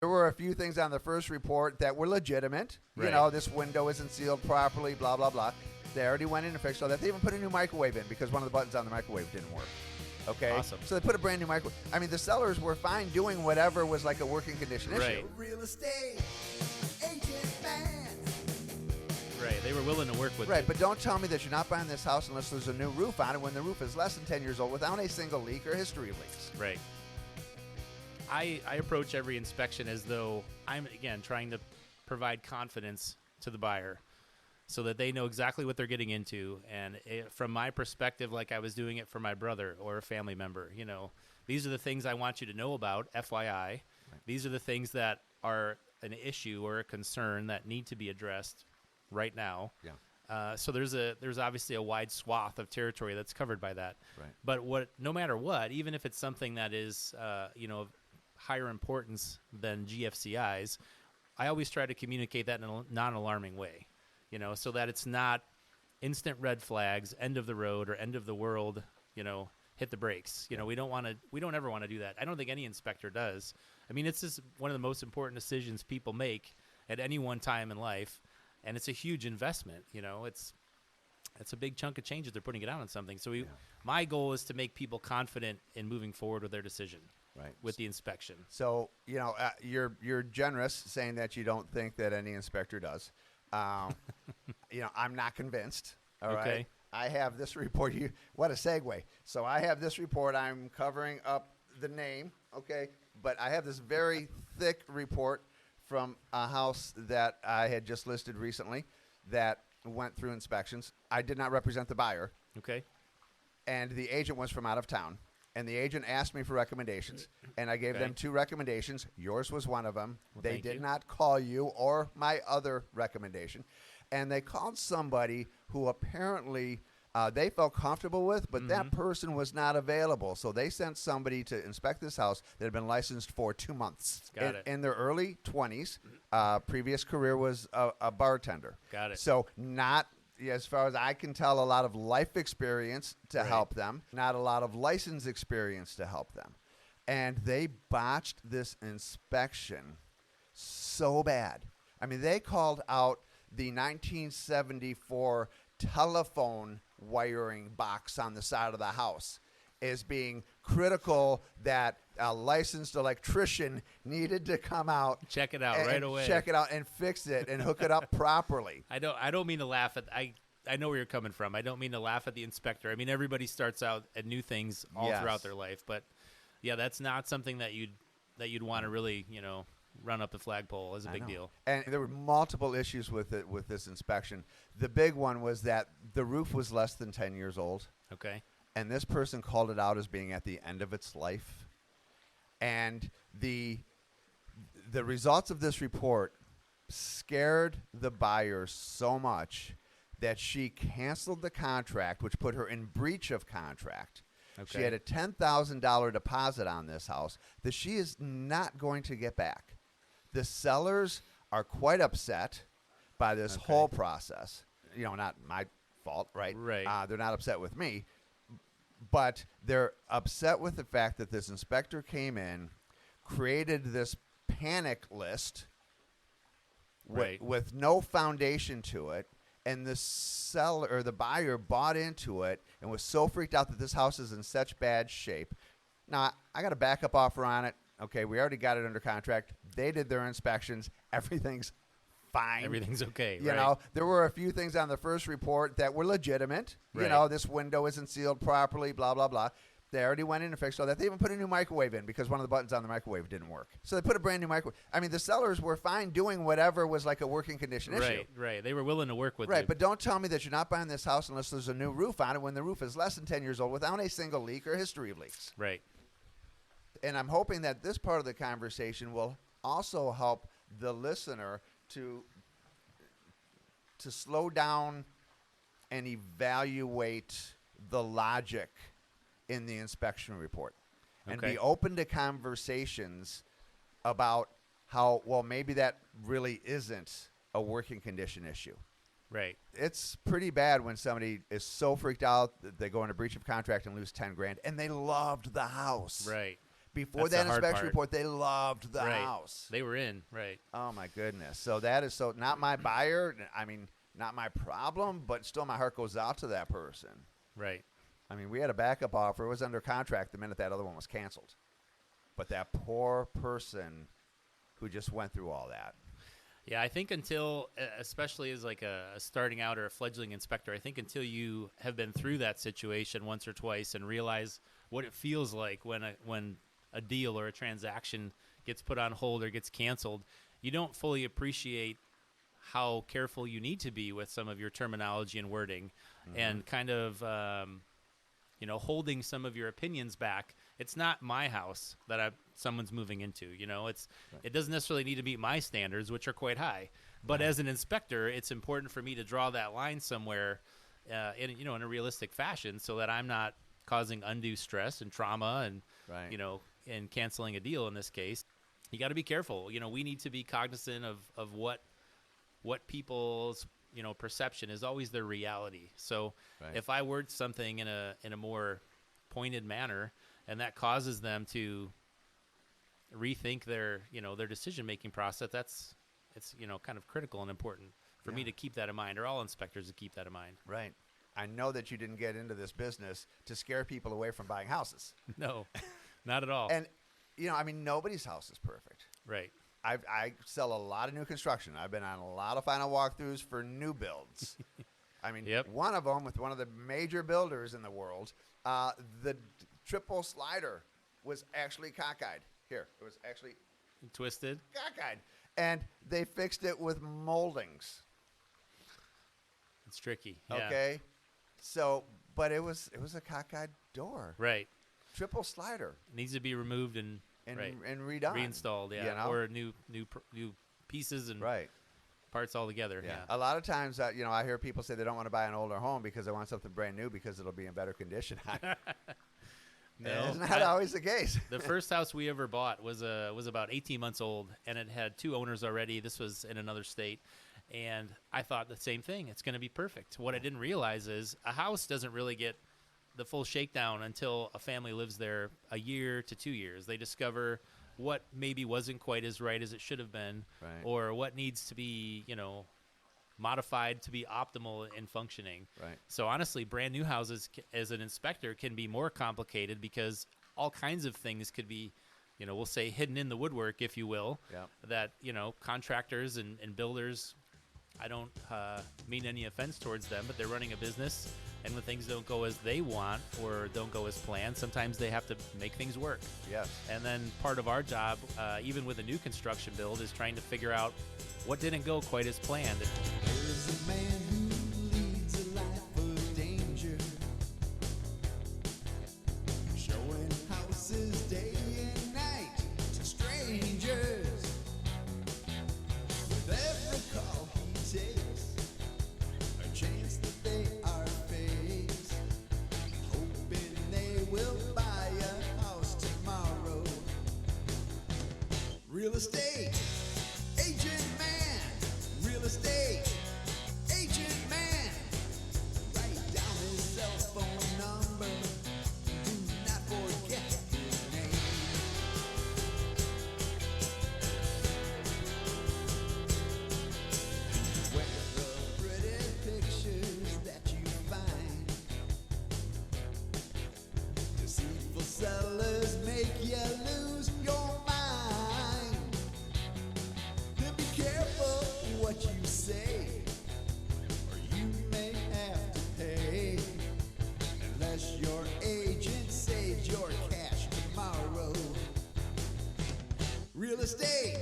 There were a few things on the first report that were legitimate. Right. You know, this window isn't sealed properly, blah, blah, blah. They already went in and fixed all that. They even put a new microwave in because one of the buttons on the microwave didn't work. Okay? Awesome. So they put a brand new microwave. I mean, the sellers were fine doing whatever was like a working condition issue. Right. Real estate agent man. Right. They were willing to work with Right, it. but don't tell me that you're not buying this house unless there's a new roof on it when the roof is less than 10 years old without a single leak or history of leaks. Right. I approach every inspection as though I'm, again, trying to provide confidence to the buyer so that they know exactly what they're getting into. And from my perspective, like I was doing it for my brother or a family member, you know, these are the things I want you to know about, FYI. Right. These are the things that are an issue or a concern that need to be addressed right now. Yeah. So there's obviously a wide swath of territory that's covered by that. Right. But no matter what, even if it's something that is, of higher importance than GFCIs, I always try to communicate that in a non-alarming way, so that it's not instant red flags, end of the road or end of the world, hit the brakes. We don't ever want to do that. I don't think any inspector does. I mean, it's just one of the most important decisions people make at any one time in life. And it's a huge investment, it's a big chunk of change that they're putting it out on something. So my goal is to make people confident in moving forward with their decision. Right. With the inspection. So, you're generous saying that you don't think that any inspector does. I'm not convinced. All right. Okay. I have this report. What a segue. So I have this report. I'm covering up the name. Okay. But I have this very thick report from a house that I had just listed recently that went through inspections. I did not represent the buyer. Okay. And the agent was from out of town. And the agent asked me for recommendations, and I gave them 2 recommendations. Yours was one of them. Well, they did not call you or my other recommendation. And they called somebody who apparently they felt comfortable with, but that person was not available. So they sent somebody to inspect this house that had been licensed for 2 months. Got it. In their early 20s. Previous career was a bartender. Got it. So not, as far as I can tell, a lot of life experience to help them, not a lot of license experience to help them. And they botched this inspection so bad. I mean, they called out the 1974 telephone wiring box on the side of the house as being critical, that a licensed electrician needed to come out, check it out right away, check it out and fix it and hook it up properly. I don't mean to laugh at I know where you're coming from. I don't mean to laugh at the inspector. I mean, everybody starts out at new things all throughout their life, but yeah, that's not something that you'd want to really, run up the flagpole as a big deal. And there were multiple issues with it, with this inspection. The big one was that the roof was less than 10 years old. Okay. And this person called it out as being at the end of its life. And the results of this report scared the buyer so much that she canceled the contract, which put her in breach of contract. Okay. She had a $10,000 deposit on this house that she is not going to get back. The sellers are quite upset by this whole process. Not my fault, right? Right. They're not upset with me. But they're upset with the fact that this inspector came in, created this panic list with no foundation to it, and the seller or the buyer bought into it and was so freaked out that this house is in such bad shape. Now, I got a backup offer on it. Okay, we already got it under contract. They did their inspections. Everything's fine. Everything's okay. There were a few things on the first report that were legitimate. Right. This window isn't sealed properly, blah, blah, blah. They already went in and fixed all that. They even put a new microwave in because one of the buttons on the microwave didn't work. So they put a brand new microwave. I mean, the sellers were fine doing whatever was like a working condition issue. Right. They were willing to work with Right, you. but don't tell me that you're not buying this house unless there's a new roof on it when the roof is less than 10 years old without a single leak or history of leaks. Right. And I'm hoping that this part of the conversation will also help the listener to slow down and evaluate the logic in the inspection report and be open to conversations about how, well, maybe that really isn't a working condition issue. Right. It's pretty bad when somebody is so freaked out that they go into breach of contract and lose $10,000, and they loved the house. Right. Before That's the that hard inspection part. report, they loved the Right. house. They were in, right. Oh my goodness. So that is so not my buyer. I mean, not my problem, but still my heart goes out to that person. Right. I mean, we had a backup offer. It was under contract the minute that other one was canceled. But that poor person who just went through all that. Yeah, I think until, especially as like a starting out or a fledgling inspector, I think until you have been through that situation once or twice and realize what it feels like when a deal or a transaction gets put on hold or gets canceled, you don't fully appreciate how careful you need to be with some of your terminology and wording, and kind of holding some of your opinions back. It's not my house that someone's moving into. It doesn't necessarily need to meet my standards, which are quite high. But as an inspector, it's important for me to draw that line somewhere, in a realistic fashion, so that I'm not causing undue stress and trauma, and and canceling a deal in this case. You got to be careful. We need to be cognizant of what people's perception is always their reality. So if I word something in a more pointed manner, and that causes them to rethink their decision making process, it's kind of critical and important for me to keep that in mind, or all inspectors to keep that in mind. Right. I know that you didn't get into this business to scare people away from buying houses. No, not at all. And nobody's house is perfect. Right. I sell a lot of new construction. I've been on a lot of final walkthroughs for new builds. One of them with one of the major builders in the world, the triple slider was actually cockeyed. It was actually Twisted. cockeyed. And they fixed it with moldings. It's tricky. Yeah. Okay? So, but it was a cockeyed door. Right. Triple slider. It needs to be removed and redone. reinstalled, or new pieces and parts altogether. Yeah. A lot of times, I hear people say they don't want to buy an older home because they want something brand new because it'll be in better condition. No, it's not always the case. The first house we ever bought was about 18 months old, and it had 2 owners already. This was in another state, and I thought the same thing. It's going to be perfect. What I didn't realize is a house doesn't really get the full shakedown until a family lives there a year to 2 years. They discover what maybe wasn't quite as right as it should have been, or what needs to be, modified to be optimal in functioning. Right. So honestly, brand new houses as an inspector can be more complicated because all kinds of things could be, we'll say hidden in the woodwork, if you will, that, contractors and builders, I don't mean any offense towards them, but they're running a business, and when things don't go as they want or don't go as planned, sometimes they have to make things work. Yes. And then part of our job, even with a new construction build, is trying to figure out what didn't go quite as planned. There's a man who leads a life of danger, showing houses day and night to strangers. With every call he takes, a chance that they are fakes, hoping they will buy a house tomorrow. Real estate agent man, real estate agent man. Write down his cell phone number, do not forget his name. Where the pretty pictures that you find, deceitful sellers make you lose your mind. Then be careful what you say, or you may have to pay, unless your agent saves your cash tomorrow. Real estate